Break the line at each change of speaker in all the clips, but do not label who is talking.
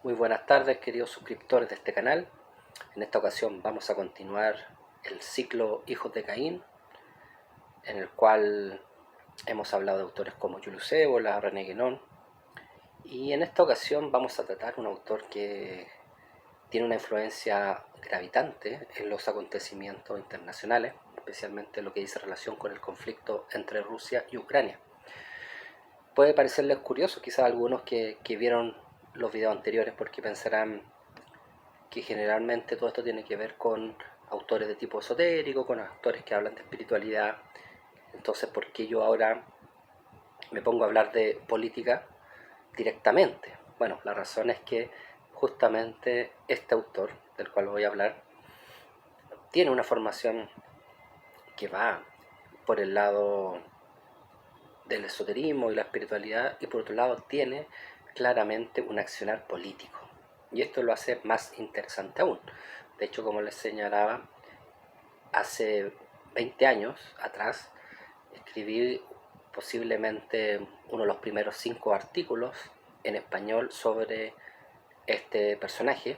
Muy buenas tardes, queridos suscriptores de este canal. En esta ocasión vamos a continuar el ciclo Hijos de Caín, en el cual hemos hablado de autores como Julius Evola, René Guénon, y en esta ocasión vamos a tratar un autor que tiene una influencia gravitante en los acontecimientos internacionales, especialmente lo que dice relación con el conflicto entre Rusia y Ucrania. Puede parecerles curioso quizás a algunos que vieron los videos anteriores, porque pensarán que generalmente todo esto tiene que ver con autores de tipo esotérico, con autores que hablan de espiritualidad. Entonces, ¿por qué yo ahora me pongo a hablar de política directamente? Bueno, la razón es que justamente este autor del cual voy a hablar tiene una formación que va por el lado del esoterismo y la espiritualidad, y por otro lado tiene claramente un accionar político, y esto lo hace más interesante aún. De hecho, como les señalaba, hace 20 años atrás escribí posiblemente uno de los primeros 5 artículos en español sobre este personaje,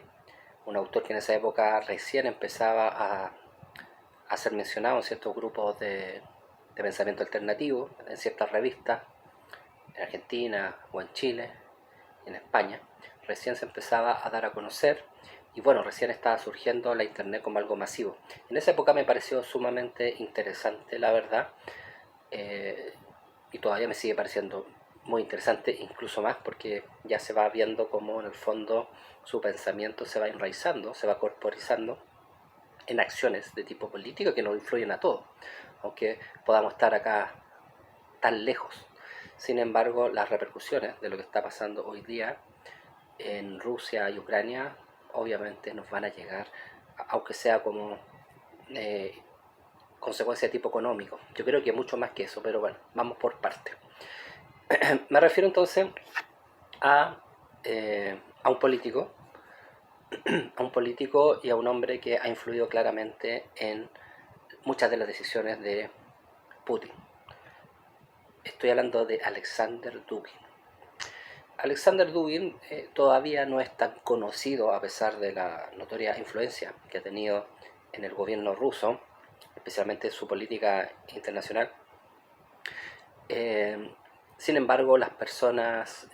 un autor que en esa época recién empezaba a ser mencionado en ciertos grupos de pensamiento alternativo, en ciertas revistas, en Argentina o en Chile, en España. Recién se empezaba a dar a conocer, y bueno, recién estaba surgiendo la internet como algo masivo. En esa época me pareció sumamente interesante, la verdad, y todavía me sigue pareciendo muy interesante, incluso más porque ya se va viendo cómo en el fondo su pensamiento se va enraizando, se va corporizando en acciones de tipo político que nos influyen a todos, aunque podamos estar acá tan lejos. Sin embargo, las repercusiones de lo que está pasando hoy día en Rusia y Ucrania obviamente nos van a llegar, aunque sea como consecuencia de tipo económico. Yo creo que mucho más que eso, pero bueno, vamos por partes. Me refiero entonces a un político, a un político y a un hombre que ha influido claramente en muchas de las decisiones de Putin. Estoy hablando de Alexander Dugin. Alexander Dugin todavía no es tan conocido, a pesar de la notoria influencia que ha tenido en el gobierno ruso, especialmente en su política internacional. Sin embargo, las personas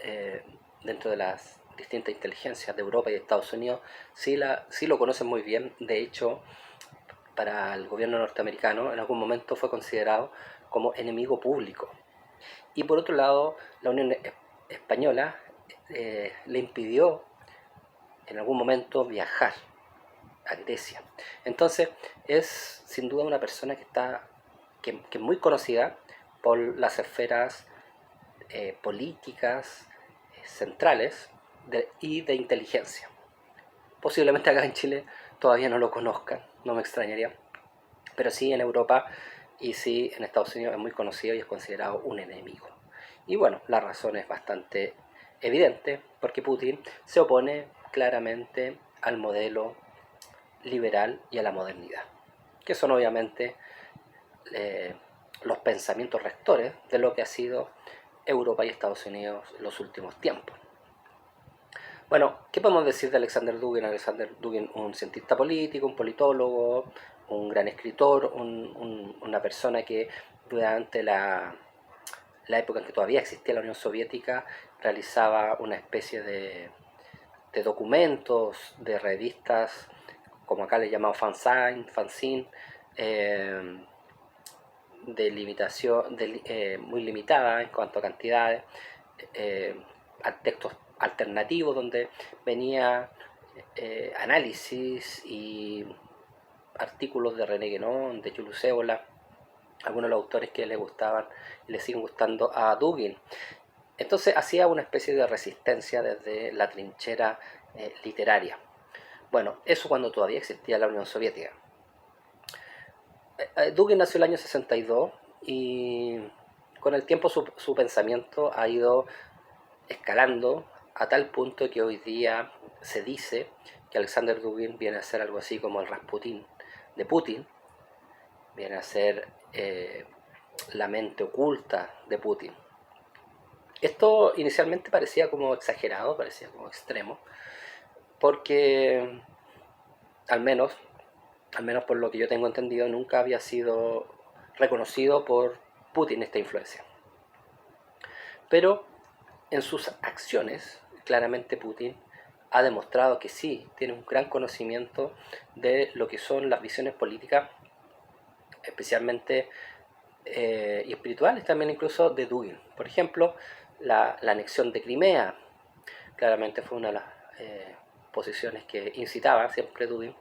dentro de las distintas inteligencias de Europa y de Estados Unidos sí lo conocen muy bien. De hecho, para el gobierno norteamericano en algún momento fue considerado como enemigo público. Y por otro lado, la Unión Española le impidió en algún momento viajar a Grecia. Entonces es sin duda una persona que es muy conocida por las esferas políticas centrales y de inteligencia. Posiblemente acá en Chile todavía no lo conozcan, no me extrañaría, pero sí en Europa y sí en Estados Unidos es muy conocido y es considerado un enemigo. Y bueno, la razón es bastante evidente, porque Putin se opone claramente al modelo liberal y a la modernidad, que son obviamente eh, los pensamientos rectores de lo que ha sido Europa y Estados Unidos en los últimos tiempos. Bueno, ¿qué podemos decir de Alexander Dugin? Alexander Dugin, un cientista político, un politólogo, un gran escritor, una persona que durante la época en que todavía existía la Unión Soviética realizaba una especie de documentos, de revistas, como acá le llamamos fanzine, de limitación, muy limitada en cuanto a cantidades, a textos alternativos donde venía análisis y artículos de René Guénon, de Julius Evola, algunos de los autores que le gustaban y le siguen gustando a Dugin. Entonces hacía una especie de resistencia desde la trinchera literaria. Bueno, eso cuando todavía existía la Unión Soviética. Dugin nació el año 62 y con el tiempo su pensamiento ha ido escalando a tal punto que hoy día se dice que Alexander Dugin viene a ser algo así como el Rasputín de Putin, viene a ser la mente oculta de Putin. Esto inicialmente parecía como exagerado, parecía como extremo, porque al menos, al menos por lo que yo tengo entendido, nunca había sido reconocido por Putin esta influencia. Pero en sus acciones, claramente Putin ha demostrado que sí, tiene un gran conocimiento de lo que son las visiones políticas, especialmente y espirituales también incluso de Dugin. Por ejemplo, la anexión de Crimea, claramente fue una de las posiciones que incitaba siempre Dugin.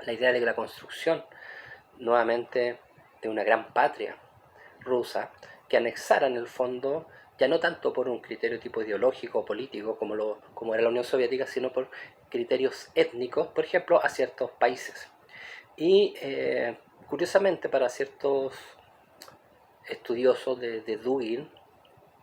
La idea de que la construcción nuevamente de una gran patria rusa que anexara en el fondo ya no tanto por un criterio tipo ideológico o político como era la Unión Soviética, sino por criterios étnicos, por ejemplo, a ciertos países. Y curiosamente para ciertos estudiosos de Dugin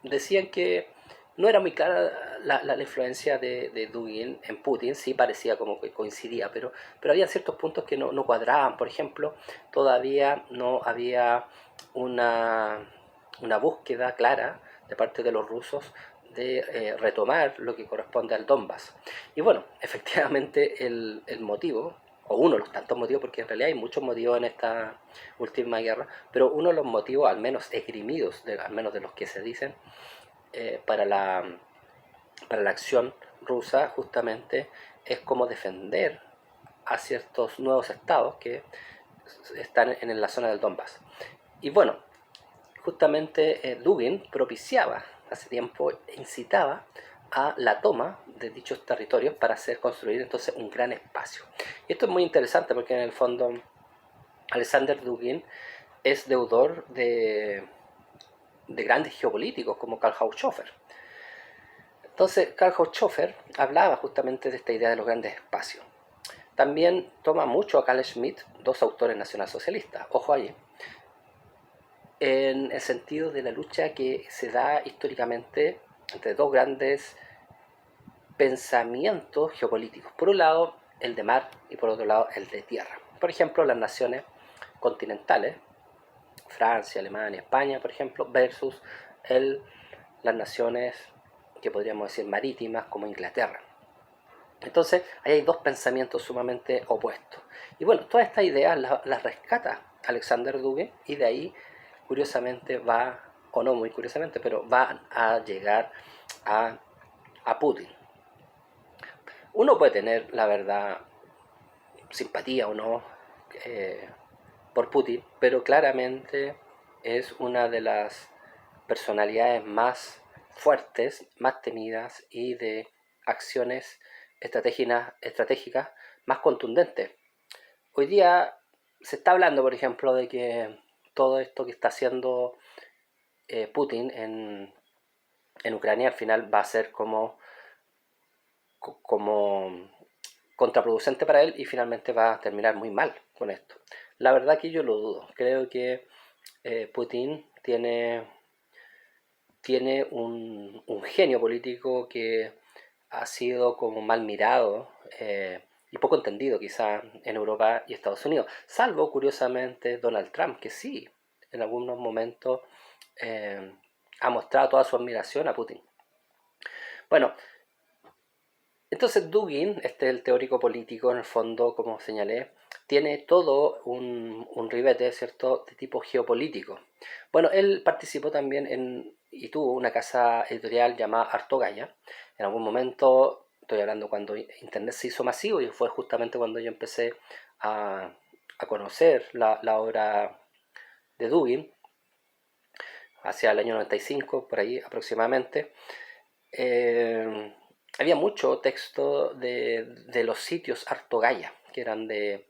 decían que no era muy clara la influencia de Dugin en Putin, sí parecía como que coincidía, pero había ciertos puntos que no cuadraban. Por ejemplo, todavía no había una búsqueda clara de parte de los rusos de retomar lo que corresponde al Donbass. Y bueno, efectivamente el motivo, o uno de los tantos motivos, porque en realidad hay muchos motivos en esta última guerra, pero uno de los motivos al menos esgrimidos, al menos de los que se dicen, para la acción rusa justamente es como defender a ciertos nuevos estados que están en la zona del Donbass. Y bueno, justamente Dugin propiciaba hace tiempo, incitaba a la toma de dichos territorios para hacer construir entonces un gran espacio. Y esto es muy interesante porque en el fondo Alexander Dugin es deudor de grandes geopolíticos como Karl Schoffer. Entonces Karl Schoffer hablaba justamente de esta idea de los grandes espacios. También toma mucho a Carl Schmitt, dos autores nacionalsocialistas, ojo ahí, en el sentido de la lucha que se da históricamente entre dos grandes pensamientos geopolíticos. Por un lado, el de mar y por otro lado, el de tierra. Por ejemplo, las naciones continentales, Francia, Alemania, España, por ejemplo, versus las naciones que podríamos decir marítimas como Inglaterra. Entonces, ahí hay dos pensamientos sumamente opuestos. Y bueno, todas estas ideas las rescata Alexander Dugin y de ahí, curiosamente, va, o no muy curiosamente, pero va a llegar a Putin. Uno puede tener, la verdad, simpatía o no por Putin, pero claramente es una de las personalidades más fuertes, más temidas y de acciones estratégicas más contundentes. Hoy día se está hablando, por ejemplo, de que todo esto que está haciendo Putin en Ucrania al final va a ser como contraproducente para él y finalmente va a terminar muy mal con esto. La verdad que yo lo dudo. Creo que Putin tiene un genio político que ha sido como mal mirado y poco entendido quizá en Europa y Estados Unidos, salvo curiosamente Donald Trump, que sí, en algunos momentos eh, ha mostrado toda su admiración a Putin. Bueno, entonces Dugin, el teórico político en el fondo, como señalé, tiene todo un ribete, ¿cierto?, de tipo geopolítico. Bueno, él participó también y tuvo una casa editorial llamada Artogaya. En algún momento, estoy hablando cuando Internet se hizo masivo y fue justamente cuando yo empecé a conocer la obra de Dugin, hacia el año 95, por ahí aproximadamente. Había mucho texto de los sitios Artogaya, que eran de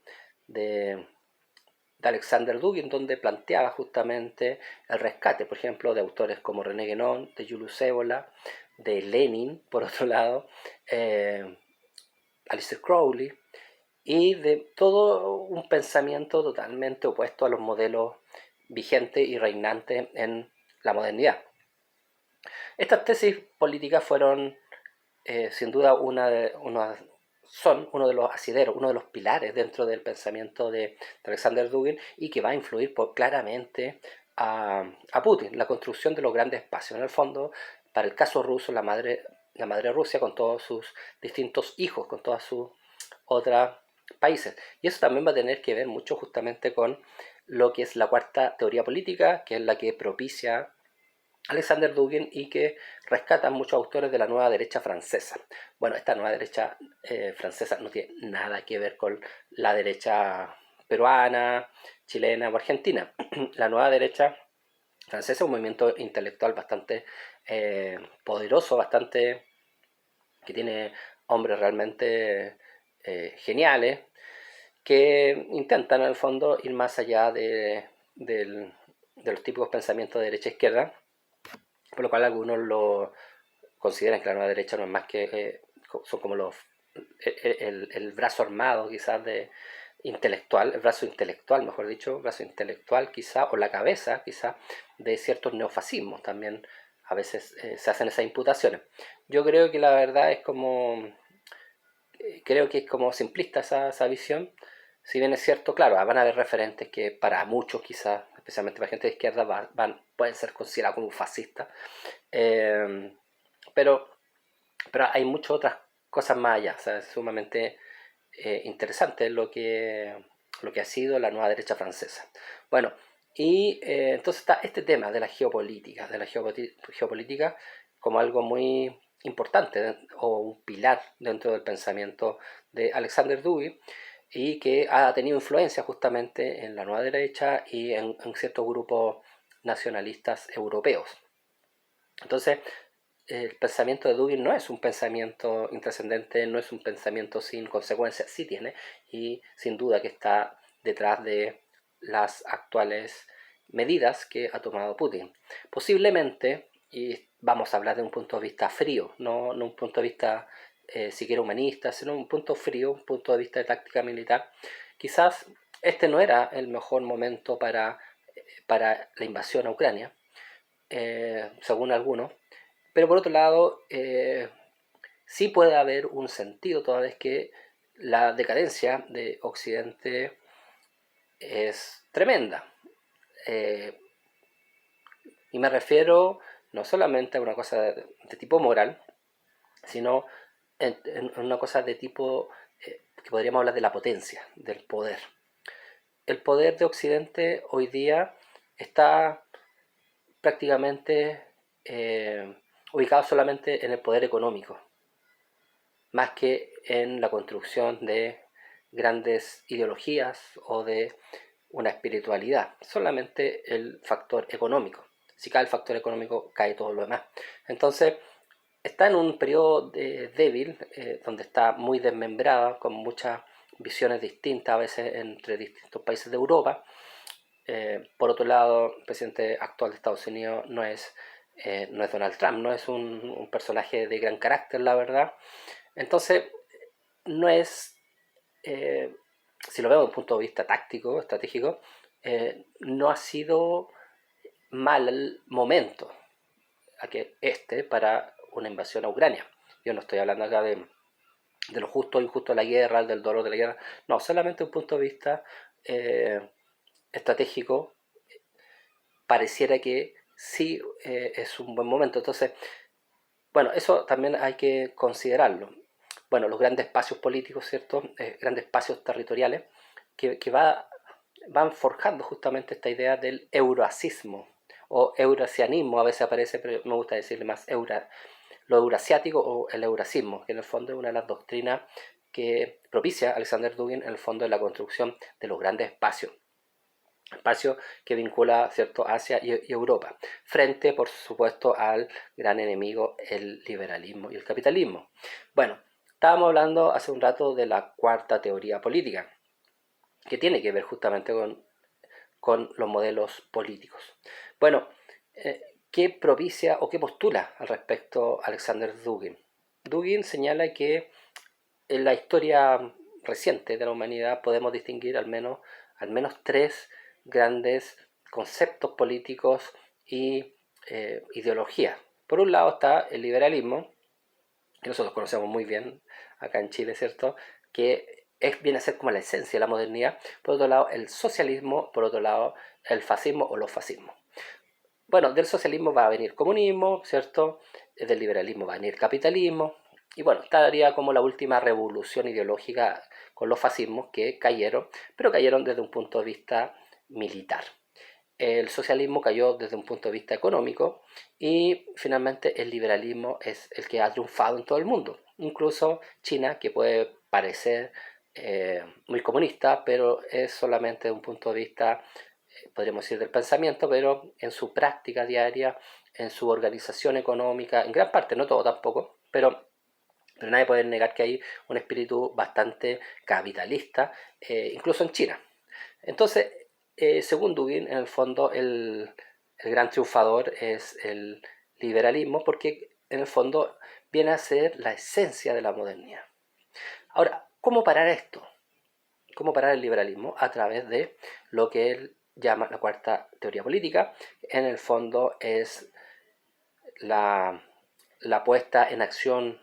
Alexander Dugin, donde planteaba justamente el rescate, por ejemplo, de autores como René Guénon, de Julius Evola, de Lenin, por otro lado, Aleister Crowley, y de todo un pensamiento totalmente opuesto a los modelos vigentes y reinantes en la modernidad. Estas tesis políticas fueron sin duda son uno de los asideros, uno de los pilares dentro del pensamiento de Alexander Dugin y que va a influir claramente a Putin, la construcción de los grandes espacios. En el fondo, para el caso ruso, la madre Rusia con todos sus distintos hijos, con todas sus otros países. Y eso también va a tener que ver mucho justamente con lo que es la cuarta teoría política, que es la que propicia Alexander Dugin y que rescatan muchos autores de la nueva derecha francesa. Bueno, esta nueva derecha francesa no tiene nada que ver con la derecha peruana, chilena o argentina. La nueva derecha francesa es un movimiento intelectual bastante poderoso, bastante que tiene hombres realmente geniales que intentan en el fondo ir más allá de los típicos pensamientos de derecha e izquierda, por lo cual algunos lo consideran que la nueva derecha no es más que son como el brazo armado quizás de intelectual, el brazo intelectual, mejor dicho, brazo intelectual quizá, o la cabeza quizá, de ciertos neofascismos. También a veces se hacen esas imputaciones. Yo creo que la verdad es como, creo que es como simplista esa visión. Si bien es cierto, claro, van a haber referentes que para muchos quizás, especialmente para gente de izquierda, pueden ser considerados como fascistas, eh, pero, pero hay muchas otras cosas más allá. O sea, es sumamente interesante lo que ha sido la nueva derecha francesa. Bueno, y entonces está este tema de la geopolítica como algo muy importante o un pilar dentro del pensamiento de Alexander Dugin y que ha tenido influencia justamente en la nueva derecha y en ciertos grupos nacionalistas europeos. Entonces, el pensamiento de Dugin no es un pensamiento intrascendente, no es un pensamiento sin consecuencias, sí tiene, y sin duda que está detrás de las actuales medidas que ha tomado Putin. Posiblemente, y vamos a hablar de un punto de vista frío, no un punto de vista siquiera humanista, sino un punto frío, un punto de vista de táctica militar, quizás este no era el mejor momento para la invasión a Ucrania, según algunos, pero por otro lado, sí puede haber un sentido toda vez que la decadencia de Occidente es tremenda. Eh, y me refiero no solamente a una cosa de tipo moral, sino en una cosa de tipo que podríamos hablar de la potencia, del poder. El poder de Occidente hoy día está prácticamente ubicado solamente en el poder económico, más que en la construcción de grandes ideologías o de una espiritualidad, solamente el factor económico. Si cae el factor económico, cae todo lo demás. Entonces, está en un periodo débil, donde está muy desmembrada, con muchas visiones distintas a veces entre distintos países de Europa. Por otro lado, el presidente actual de Estados Unidos no es Donald Trump, no es un personaje de gran carácter, la verdad. Entonces, no es, eh, si lo vemos desde un punto de vista táctico, estratégico, no ha sido mal el momento para una invasión a Ucrania. Yo no estoy hablando acá de lo justo o injusto de la guerra, del dolor de la guerra, no, solamente un punto de vista estratégico, pareciera que sí es un buen momento. Entonces, bueno, eso también hay que considerarlo. Bueno, los grandes espacios políticos, ¿cierto? Grandes espacios territoriales que van forjando justamente esta idea del euroasismo o eurasianismo, a veces aparece, pero me gusta decirle más lo eurasiático o el eurasismo, que en el fondo es una de las doctrinas que propicia Alexander Dugin en el fondo de la construcción de los grandes espacio que vincula, ¿cierto?, Asia y Europa, frente, por supuesto, al gran enemigo, el liberalismo y el capitalismo. Bueno, estábamos hablando hace un rato de la cuarta teoría política, que tiene que ver justamente con los modelos políticos. Bueno, ¿qué propicia o qué postula al respecto Alexander Dugin? Dugin señala que en la historia reciente de la humanidad podemos distinguir al menos tres grandes conceptos políticos y ideologías. Por un lado está el liberalismo, que nosotros conocemos muy bien acá en Chile, ¿cierto? Que viene a ser como la esencia de la modernidad. Por otro lado, el socialismo, por otro lado, el fascismo o los fascismos. Bueno, del socialismo va a venir comunismo, ¿cierto? Del liberalismo va a venir capitalismo. Y bueno, estaría como la última revolución ideológica con los fascismos que cayeron, pero cayeron desde un punto de vista militar. El socialismo cayó desde un punto de vista económico y finalmente el liberalismo es el que ha triunfado en todo el mundo. Incluso China, que puede parecer muy comunista, pero es solamente de un punto de vista, podríamos decir, del pensamiento, pero en su práctica diaria, en su organización económica, en gran parte, no todo tampoco, pero nadie puede negar que hay un espíritu bastante capitalista, incluso en China. Entonces, según Dugin, en el fondo el gran triunfador es el liberalismo porque en el fondo viene a ser la esencia de la modernidad. Ahora, ¿cómo parar esto? ¿Cómo parar el liberalismo? A través de lo que él llama la cuarta teoría política. En el fondo es la, la puesta en acción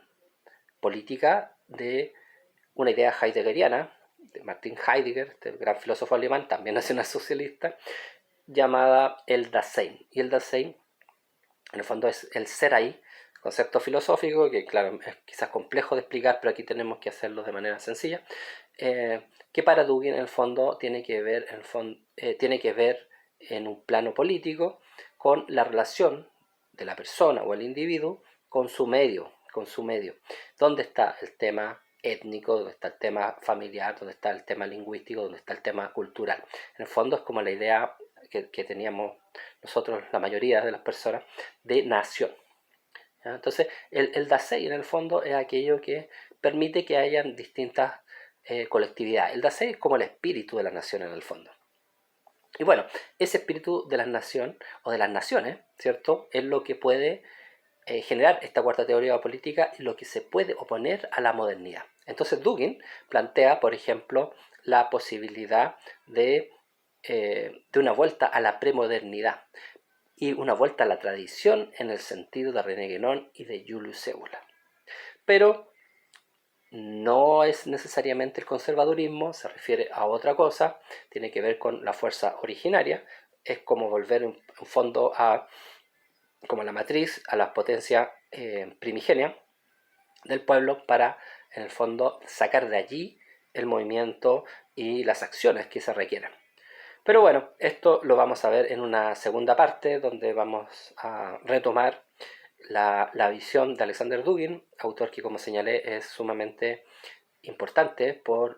política de una idea heideggeriana, de Martin Heidegger, este gran filósofo alemán, también nacional socialista, llamada el Dasein. Y el Dasein, en el fondo, es el ser ahí, concepto filosófico que, claro, es quizás complejo de explicar, pero aquí tenemos que hacerlo de manera sencilla, que para Dugin, en el fondo, tiene que ver en un plano político con la relación de la persona o el individuo con su medio, ¿Dónde está el tema étnico, donde está el tema familiar, donde está el tema lingüístico, donde está el tema cultural? En el fondo es como la idea que teníamos nosotros, la mayoría de las personas, de nación. ¿Ya? Entonces, el Dasei en el fondo es aquello que permite que hayan distintas colectividades. El Dasei es como el espíritu de la nación en el fondo. Y bueno, ese espíritu de la nación o de las naciones, ¿cierto? Es lo que puede generar esta cuarta teoría política y lo que se puede oponer a la modernidad. Entonces Dugin plantea, por ejemplo, la posibilidad de una vuelta a la premodernidad y una vuelta a la tradición en el sentido de René Guénon y de Julius Evola. Pero no es necesariamente el conservadurismo, se refiere a otra cosa, tiene que ver con la fuerza originaria, es como volver en fondo a como la matriz, a las potencias primigenias del pueblo para, en el fondo, sacar de allí el movimiento y las acciones que se requieran. Pero bueno, esto lo vamos a ver en una segunda parte donde vamos a retomar la visión de Alexander Dugin, autor que, como señalé, es sumamente importante por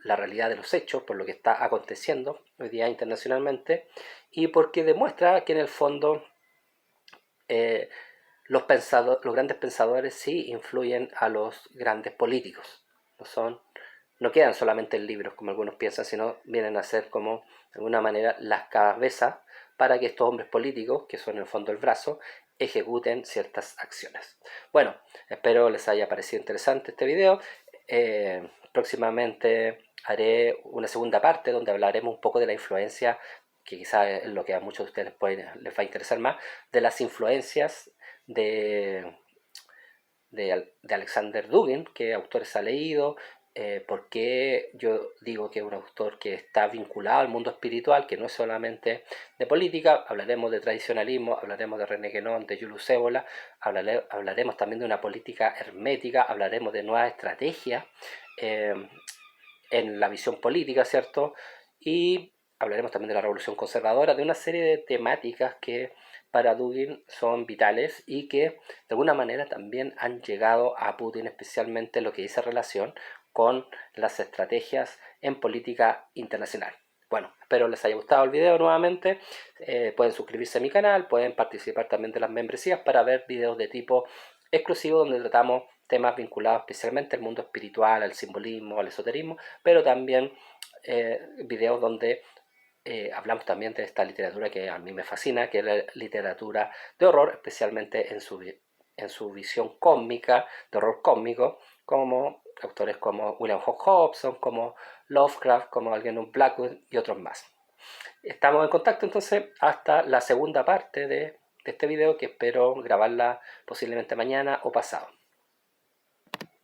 la realidad de los hechos, por lo que está aconteciendo hoy día internacionalmente y porque demuestra que en el fondo eh, los grandes pensadores sí influyen a los grandes políticos. No, no quedan solamente en libros, como algunos piensan, sino vienen a ser como, de alguna manera, las cabezas para que estos hombres políticos, que son en el fondo el brazo, ejecuten ciertas acciones. Bueno, espero les haya parecido interesante este video. Próximamente haré una segunda parte donde hablaremos un poco de la influencia, que quizás es lo que a muchos de ustedes les va a interesar más, de las influencias de, de Alexander Dugin, qué autores ha leído, por qué yo digo que es un autor que está vinculado al mundo espiritual, que no es solamente de política. Hablaremos de tradicionalismo, hablaremos de René Guénon, de Julius Evola, hablaremos también de una política hermética, hablaremos de nuevas estrategias eh, en la visión política, ¿cierto? Y hablaremos también de la revolución conservadora, de una serie de temáticas que para Dugin son vitales y que de alguna manera también han llegado a Putin, especialmente lo que dice relación con las estrategias en política internacional. Bueno, espero les haya gustado el video nuevamente. Pueden suscribirse a mi canal, pueden participar también de las membresías para ver videos de tipo exclusivo donde tratamos temas vinculados especialmente al mundo espiritual, al simbolismo, al esoterismo, pero también videos donde hablamos también de esta literatura que a mí me fascina, que es la literatura de horror, especialmente en su visión cósmica, de horror cósmico, como autores como William Hobson, como Lovecraft, como Algernon Blackwood y otros más. Estamos en contacto entonces hasta la segunda parte de este video, que espero grabarla posiblemente mañana o pasado.